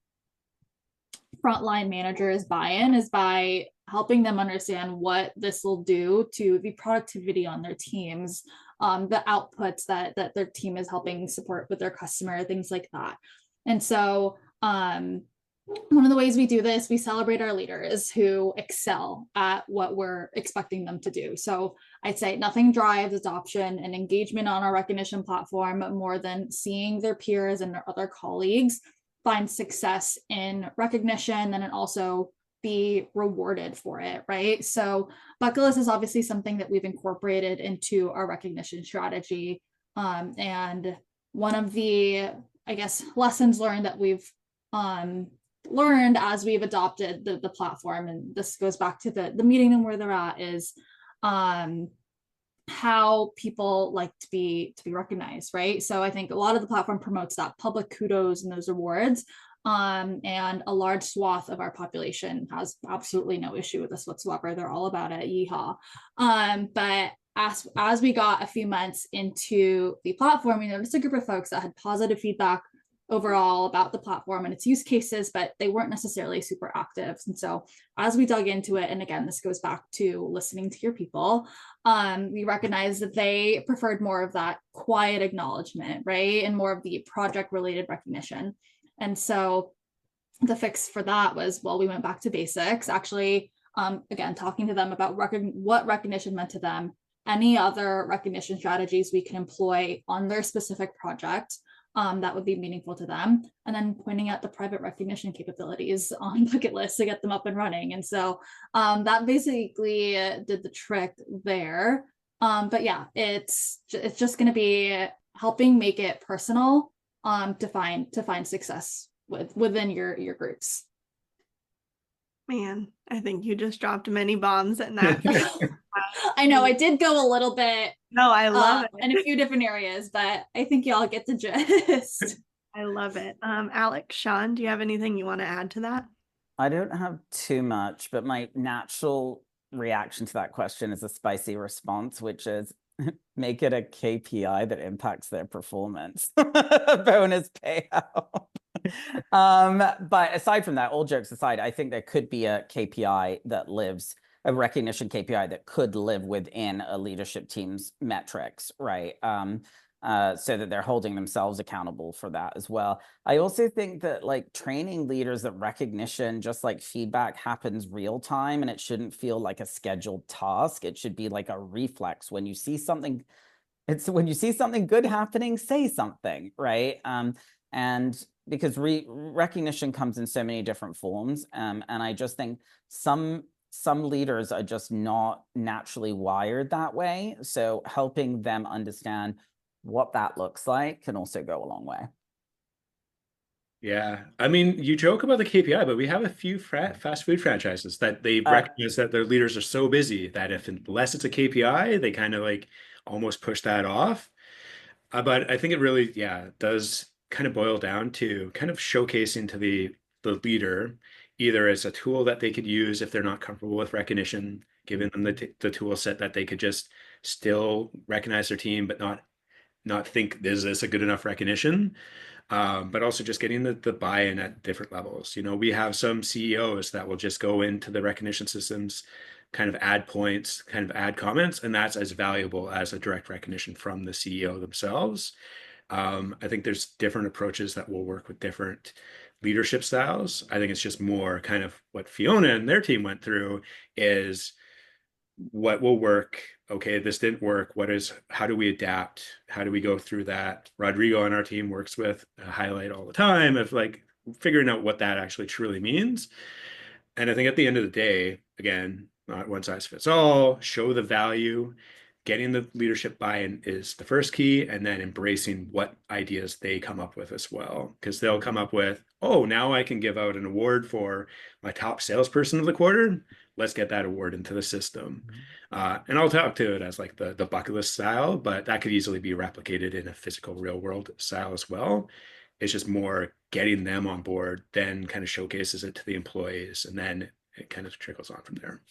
frontline managers buy-in? Is by helping them understand what this will do to the productivity on their teams, the outputs that their team is helping support with their customer, things like that. And so one of the ways we do this, we celebrate our leaders who excel at what we're expecting them to do. So I'd say nothing drives adoption and engagement on our recognition platform more than seeing their peers and their other colleagues find success in recognition, and then also be rewarded for it, right? So Bucketlist is obviously something that we've incorporated into our recognition strategy. And one of the, I guess, lessons learned that we've learned as we've adopted the platform, and this goes back to the meeting them where they're at, is how people like to be recognized, right? So I think a lot of the platform promotes that public kudos and those awards, and a large swath of our population has absolutely no issue with this whatsoever. They're all about it, yeehaw. But as we got a few months into the platform, we noticed a group of folks that had positive feedback overall about the platform and its use cases, but they weren't necessarily super active. And so as we dug into it, and again, this goes back to listening to your people, we recognized that they preferred more of that quiet acknowledgement, right? And more of the project related recognition. And so the fix for that was, well, we went back to basics, actually, again, talking to them about what recognition meant to them, any other recognition strategies we can employ on their specific project, that would be meaningful to them, and then pointing out the private recognition capabilities on Bucketlist to get them up and running. And so that basically did the trick there. But yeah, it's just going to be helping make it personal to find success within your groups.
Man, I think you just dropped many bombs in that.
I know I did go a little bit.
No, I love it
in a few different areas, but I think y'all get the gist.
I love it. Alex, Sean, do you have anything you want to add to that?
I don't have too much, but my natural reaction to that question is a spicy response, which is make it a KPI that impacts their performance. Bonus payout. But aside from that, all jokes aside, I think there could be a KPI that lives, a recognition KPI that could live within a leadership team's metrics, right? So that they're holding themselves accountable for that as well. I also think that like training leaders that recognition, just like feedback, happens real time, and it shouldn't feel like a scheduled task. It should be like a reflex. When you see something, it's when you see something good happening, say something, right? And because recognition comes in so many different forms, and I just think some leaders are just not naturally wired that way. So helping them understand what that looks like can also go a long way.
Yeah, I mean, you joke about the KPI, but we have a few fast food franchises that they recognize that their leaders are so busy that unless it's a KPI, they kind of like almost push that off. But I think it really, does kind of boil down to kind of showcasing to the leader, either as a tool that they could use if they're not comfortable with recognition, giving them the tool set that they could just still recognize their team, but not think, is this a good enough recognition? But also just getting the buy-in at different levels. You know, we have some CEOs that will just go into the recognition systems, kind of add points, kind of add comments, and that's as valuable as a direct recognition from the CEO themselves. I think there's different approaches that will work with different leadership styles. I think it's just more kind of what Fiona and their team went through is what will work. Okay, this didn't work. How do we adapt? How do we go through that? Rodrigo on our team works with a highlight all the time of like figuring out what that actually truly means. And I think at the end of the day, again, not one size fits all, show the value. Getting the leadership buy-in is the first key, and then embracing what ideas they come up with as well. Because they'll come up with, oh, now I can give out an award for my top salesperson of the quarter. Let's get that award into the system. And I'll talk to it as like the bucket list style, but that could easily be replicated in a physical real world style as well. It's just more getting them on board, then kind of showcases it to the employees, and then it kind of trickles on from there.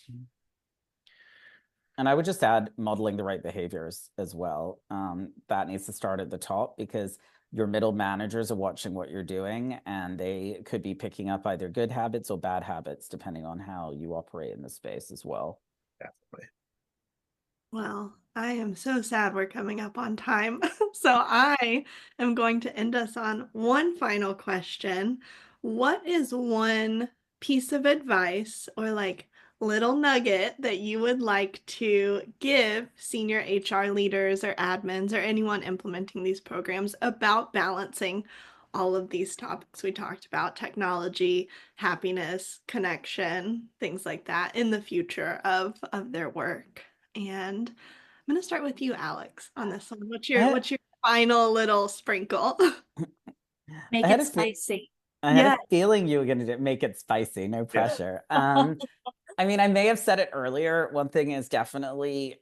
And I would just add modeling the right behaviors as well. That needs to start at the top, because your middle managers are watching what you're doing, and they could be picking up either good habits or bad habits, depending on how you operate in the space as well.
Definitely.
Well, I am so sad we're coming up on time. So I am going to end us on one final question. What is one piece of advice or like little nugget that you would like to give senior HR leaders or admins or anyone implementing these programs about balancing all of these topics we talked about: technology, happiness, connection, things like that in the future of their work? And I'm going to start with you, Alex, on this one. What's your final little sprinkle?
Make it spicy.
I had a feeling you were going to make it spicy. No pressure. I mean, I may have said it earlier. One thing is definitely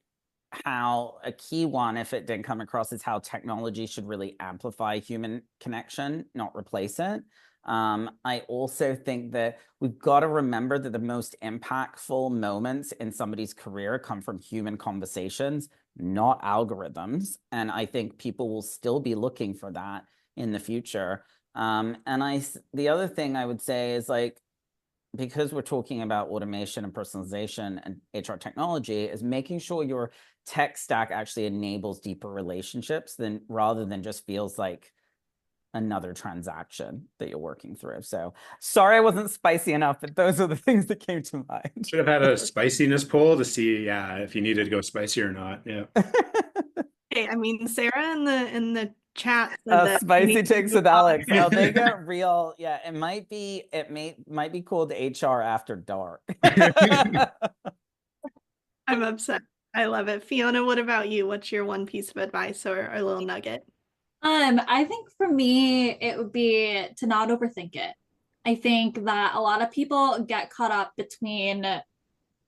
how a key one, if it didn't come across, is how technology should really amplify human connection, not replace it. I also think that we've got to remember that the most impactful moments in somebody's career come from human conversations, not algorithms. And I think people will still be looking for that in the future. The other thing I would say is, like, because we're talking about automation and personalization and HR technology, is making sure your tech stack actually enables deeper relationships rather than just feels like another transaction that you're working through. So sorry I wasn't spicy enough, but those are the things that came to mind.
Should have had a spiciness poll to see, if you needed to go spicy or not. Yeah.
Hey, I mean, Sarah in the chats and the
Spicy takes with Alex.
talk.
No, they get real. Yeah, might be called HR after dark.
I'm upset. I love it. Fiona, what about you? What's your one piece of advice or little nugget?
I think for me, it would be to not overthink it. I think that a lot of people get caught up between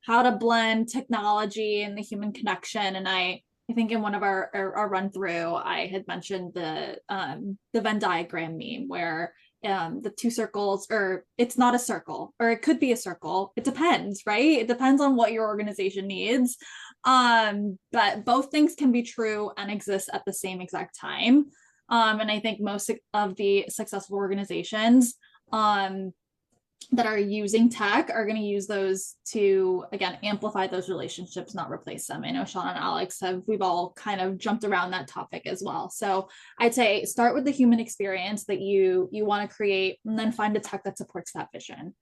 how to blend technology and the human connection. And I think in one of our run through, I had mentioned the Venn diagram meme where the two circles, or it's not a circle, or it could be a circle. It depends, right? It depends on what your organization needs. But both things can be true and exist at the same exact time. And I think most of the successful organizations that are using tech are going to use those to, again, amplify those relationships, not replace them. I know Sean and Alex we've all kind of jumped around that topic as well. So I'd say start with the human experience that you want to create, and then find a tech that supports that vision.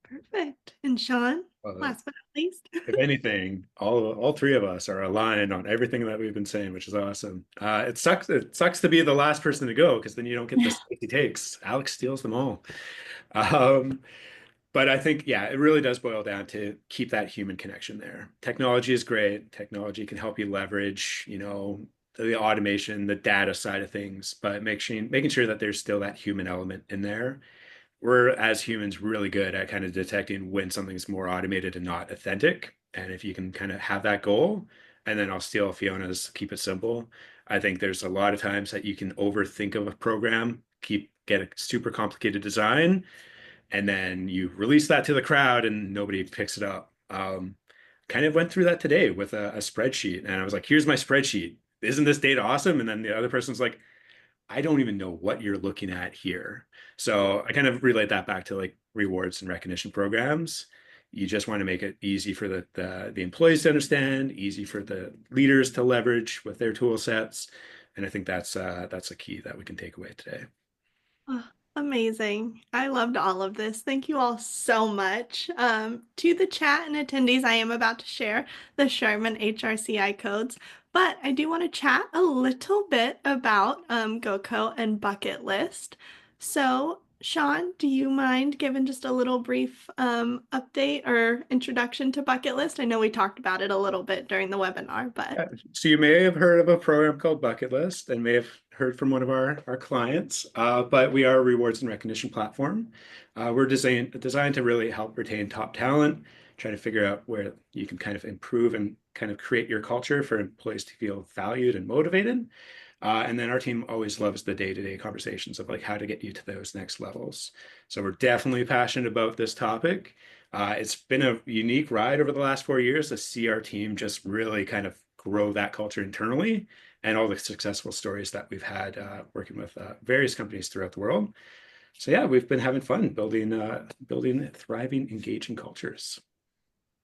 Perfect. And Sean, last but not least.
If anything, all three of us are aligned on everything that we've been saying, which is awesome. It sucks to be the last person to go, because then you don't get the spicy takes. Alex steals them all. But I think, yeah, it really does boil down to keep that human connection there. Technology is great. Technology can help you leverage, the automation, the data side of things, but making sure that there's still that human element in there. We're, as humans, really good at kind of detecting when something's more automated and not authentic. And if you can kind of have that goal, and then I'll steal Fiona's keep it simple. I think there's a lot of times that you can overthink of a program, get a super complicated design, and then you release that to the crowd and nobody picks it up. Kind of went through that today with a spreadsheet, and I was like, here's my spreadsheet. Isn't this data awesome? And then the other person's like, I don't even know what you're looking at here. So I kind of relate that back to like rewards and recognition programs. You just want to make it easy for the employees to understand, easy for the leaders to leverage with their tool sets. And I think that's a key that we can take away today.
Oh, amazing. I loved all of this. Thank you all so much. To the chat and attendees, I am about to share the Sherman HRCI codes, but I do want to chat a little bit about GoCo and Bucketlist. So, Sean, do you mind giving just a little brief update or introduction to Bucketlist? I know we talked about it a little bit during the webinar, but
So you may have heard of a program called Bucketlist and may have heard from one of our clients, but we are a rewards and recognition platform. We're designed to really help retain top talent, try to figure out where you can kind of improve and kind of create your culture for employees to feel valued and motivated. And then our team always loves the day-to-day conversations of like how to get you to those next levels. So we're definitely passionate about this topic. It's been a unique ride over the last 4 years to see our team just really kind of grow that culture internally, and all the successful stories that we've had working with various companies throughout the world. So yeah, we've been having fun building thriving, engaging cultures.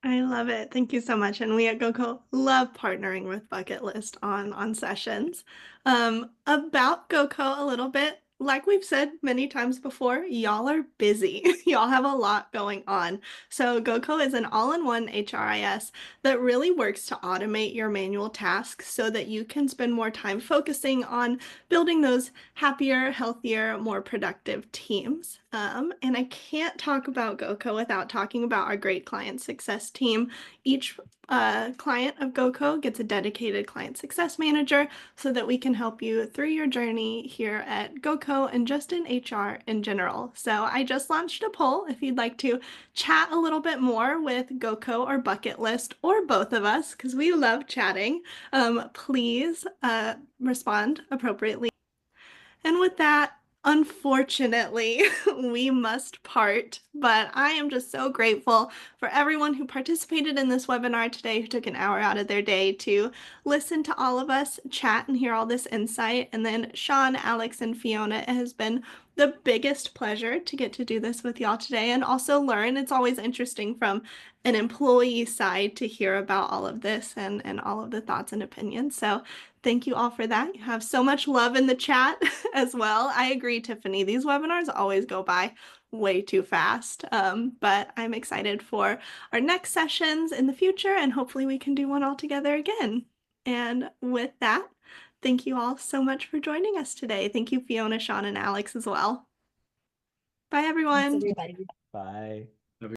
I love it. Thank you so much. And we at GoCo love partnering with Bucketlist on sessions. About GoCo a little bit, like we've said many times before, y'all are busy. Y'all have a lot going on. So GoCo is an all-in-one HRIS that really works to automate your manual tasks so that you can spend more time focusing on building those happier, healthier, more productive teams. And I can't talk about GoCo without talking about our great client success team. Each client of GoCo gets a dedicated client success manager so that we can help you through your journey here at GoCo and just in HR in general. So I just launched a poll if you'd like to chat a little bit more with GoCo or Bucketlist or both of us, because we love chatting. Please respond appropriately. And with that, unfortunately, we must part, but I am just so grateful for everyone who participated in this webinar today, who took an hour out of their day to listen to all of us chat and hear all this insight. And then Sean, Alex, and Fiona, it has been the biggest pleasure to get to do this with y'all today and also learn. It's always interesting from an employee side to hear about all of this and all of the thoughts and opinions. So thank you all for that. You have so much love in the chat as well. I agree, Tiffany. These webinars always go by way too fast, but I'm excited for our next sessions in the future, and hopefully we can do one all together again. And with that, thank you all so much for joining us today. Thank you, Fiona, Sean, and Alex as well. Bye,
Thanks,
everyone.
everybody.
Bye.